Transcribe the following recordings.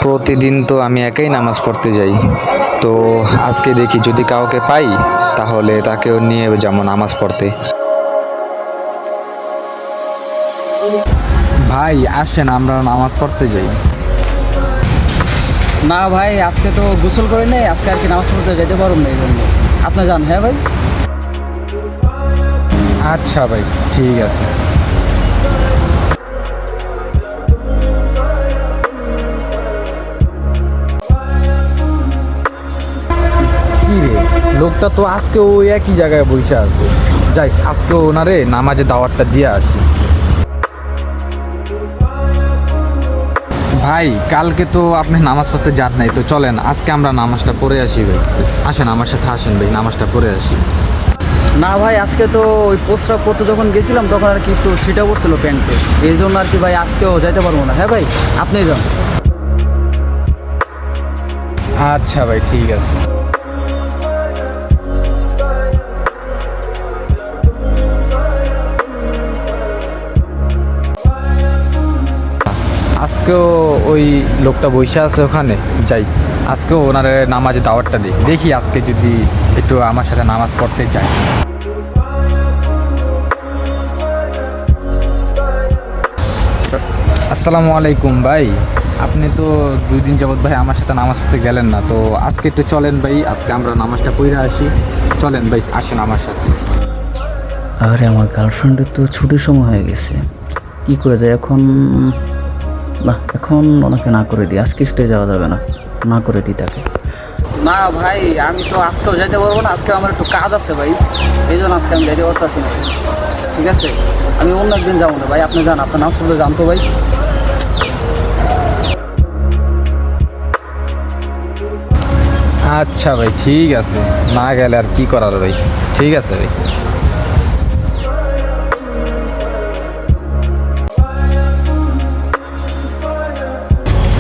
প্রতিদিন তো আমি একাই নামাজ পড়তে যাই, তো আজকে দেখি যদি কাউকে পাই তাহলে তাকেও নিয়ে যাবো নামাজ পড়তে। ভাই আসেন আমরা নামাজ পড়তে যাই। না ভাই, আজকে তো গোসল করে নেই, আজকে আর কি নামাজ পড়তে যেতে পারুন না, এই জন্য আপনি যান। হ্যাঁ ভাই, আচ্ছা ভাই ঠিক আছে। কি রে, লোকটা তো আজকে ওই একই জায়গায় বসে আছে। যাই আজকে ওনারে নামাজে দাওয়াতটা দিয়ে আসি। ভাই কালকে তো আপনি নামাজ পড়তে যান নাই, তো চলেন আজকে আমরা নামাজটা পড়ে আসি ভাই। আসেন আমার সাথে, আসেন ভাই নামাজটা পড়ে আসি। না ভাই, আজকে তো ওই প্রস্রাব করতে যখন গেছিলাম তখন আর কি একটু ছিটা পড়ছিল প্যান্টে, এই জন্য আর কি ভাই আজকেও যাইতে পারবো না। হ্যাঁ ভাই, আপনি যান। আচ্ছা ভাই ঠিক আছে। আজকেও ওই লোকটা বসে আছে ওখানে, যাই আজকেও ওনার নামাজে দাওয়াতটা দিই, দেখি আজকে যদি একটু আমার সাথে নামাজ পড়তে চাই। আসসালামু আলাইকুম ভাই, আপনি তো 2 দিন যাবত ভাই আমার সাথে নামাজ পড়তে গেলেন না, তো আজকে একটু চলেন ভাই, আজকে আমরা নামাজটা পড়ে আসি। চলেন ভাই, আসেন আমার সাথে। আরে আমার গার্লফ্রেন্ডের তো ছুটির সময় হয়ে গেছে, কি করে যায় এখন? না, এখন ওনাকে না করে দিই, আজকে ছুটে যাওয়া যাবে না, না করে দিই তাকে। না ভাই, আমি তো আজকেও যাইতে পারবো না, আজকে আমার একটু কাজ আছে ভাই, এই জন্য আজকে আমি যাইতে পারতেছি না। ঠিক আছে, আমি অন্য একদিন যাবো না ভাই, আপনি যান, আপনার নামাজ পড়তে জানতো ভাই। আচ্ছা ভাই ঠিক আছে, না গেলে আর কি করার ভাই, ঠিক আছে ভাই।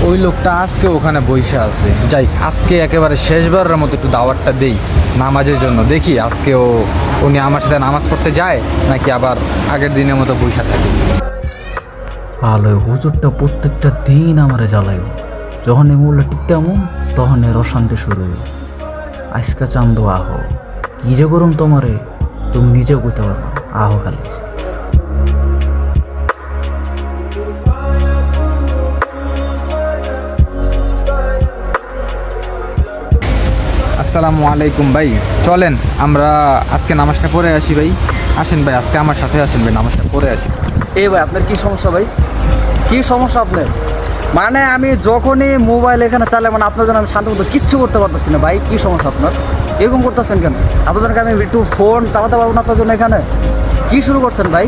ওই লোকটা আজকে ওখানে বসে আছে, যাই আজকে একেবারে শেষবারের মতো একটু দাওয়াতটা দেই নামাজের জন্য, দেখি আজকে উনি আমার সাথে নামাজ পড়তে যায় নাকি আবার আগের দিনের মতো বসে থাকে। আলোয় হুজুরটা প্রত্যেকটা দিন আমারে জ্বালাইব, যখন এমুলে টিকতে এমন তখন এর অশান্তি শুরু হইব। আজকা চান্দু আহো, কি যে করুন তোমারে তুমি নিজেও কইতে পারো না, আহো খালি। আসসালামু আলাইকুম ভাই, চলেন আমরা আজকে নামাজটা পড়ে আসি ভাই। আসেন ভাই, আজকে আমার সাথে আসেন ভাই, নামাজটা পড়ে আসি। এই ভাই, আপনার কি সমস্যা ভাই? কি সমস্যা আপনার? মানে আমি যখনই মোবাইল এখানে চালাই, মানে আপনার জন্য আমি শান্ত মতো কিচ্ছু করতে পারতেছি না ভাই। কি সমস্যা আপনার? এরকম করতেছেন কেন? আপনার জন্য আমি একটু ফোন চালাতে পারবো না আপনার জন্য এখানে? কি শুরু করছেন ভাই?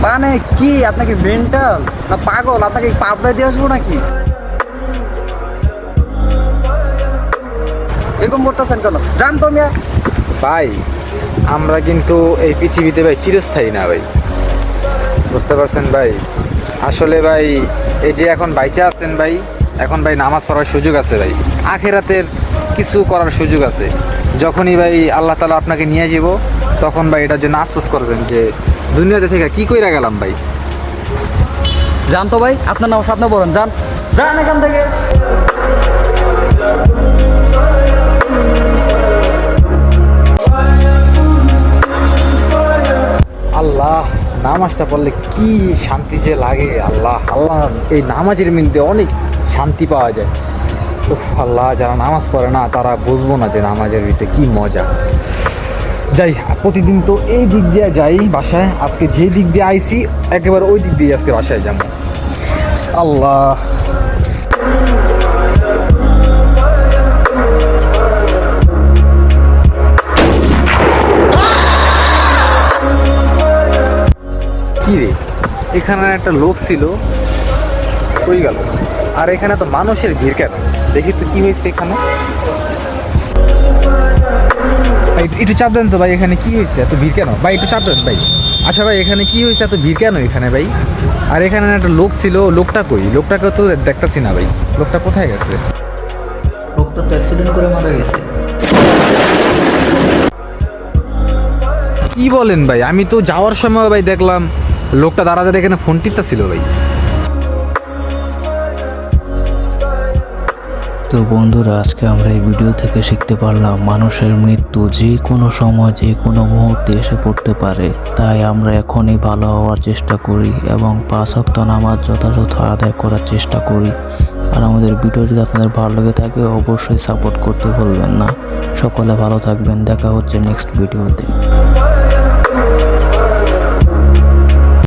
মানে কি, আপনাকে মেন্টাল না পাগল? আপনাকে পাবনায় দিয়ে আসবো নাকি? এরকম করতেছেন কেন? জানতো মিয়া। ভাই আমরা কিন্তু এই পৃথিবীতে ভাই চিরস্থায়ী না ভাই, বুঝতে পারছেন ভাই? আসলে ভাই এই যে এখন বাইচা আছেন ভাই, এখন ভাই নামাজ পড়ার সুযোগ আছে ভাই, আখেরাতের কিছু করার সুযোগ আছে। যখনই ভাই আল্লাহ তাআলা আপনাকে নিয়ে যাব, তখন ভাই এটার জন্য আফসোস করবেন যে দুনিয়াতে থেকে কি কইরা গেলাম ভাই। জানতো ভাই, আপনার নাম সামনে বলেন, যান যান এখান থেকে। আল্লাহ, নামাজটা পড়লে কি শান্তি যে লাগে, আল্লাহ আল্লাহ, এই নামাজের মধ্যে অনেক শান্তি পাওয়া যায়। উফ আল্লাহ, যারা নামাজ পড়ে না তারা বুঝবো না যে নামাজের ভিতরে কি মজা। যাই, প্রতিদিন তো এই দিক দিয়ে যাই বাসায়, আজকে যে দিক দিয়ে আইছি একেবারে ওই দিক দিয়ে আজকে বাসায় যাবো। আল্লাহ, কি রে, এখানে একটা লোক ছিল, কই গেল? আর এখানে তো মানুষের ভিড় কেন? দেখি তো কি হয়েছে এখানে। ভাই একটু চাপ দেন তো ভাই, এখানে কি হয়েছে, এত ভিড় কেন ভাই? একটু চাপ দেন ভাই। আচ্ছা ভাই, এখানে কি হয়েছে, এত ভিড় কেন এখানে ভাই? আর এখানে একটা লোক ছিল, লোকটা কই? লোকটাকে তো দেখতাছি না ভাই, লোকটা কোথায় গেছে? লোকটা তো অ্যাক্সিডেন্ট করে মারা গেছে। কি বলেন ভাই, আমি তো যাওয়ার সময় ভাই দেখলাম লোকটা দাঁড়া দাঁড়া এখানে ফোন টিপতেছিল ভাই। তো বন্ধুরা, আজকে আমরা এই ভিডিও থেকে শিখতে পারলাম মানুষের মৃত্যু যে কোনো সময় যে কোনো মুহূর্তে এসে পড়তে পারে। তাই আমরা এখনই ভালো হওয়ার চেষ্টা করি এবং 5 ওয়াক্ত নামাজ যথাযথ আদায় করার চেষ্টা করি। আর আমাদের ভিডিও যদি আপনাদের ভালো লেগে থাকে অবশ্যই সাপোর্ট করতে ভুলবেন না। সকলে ভালো থাকবেন, দেখা হচ্ছে নেক্সট ভিডিওতে।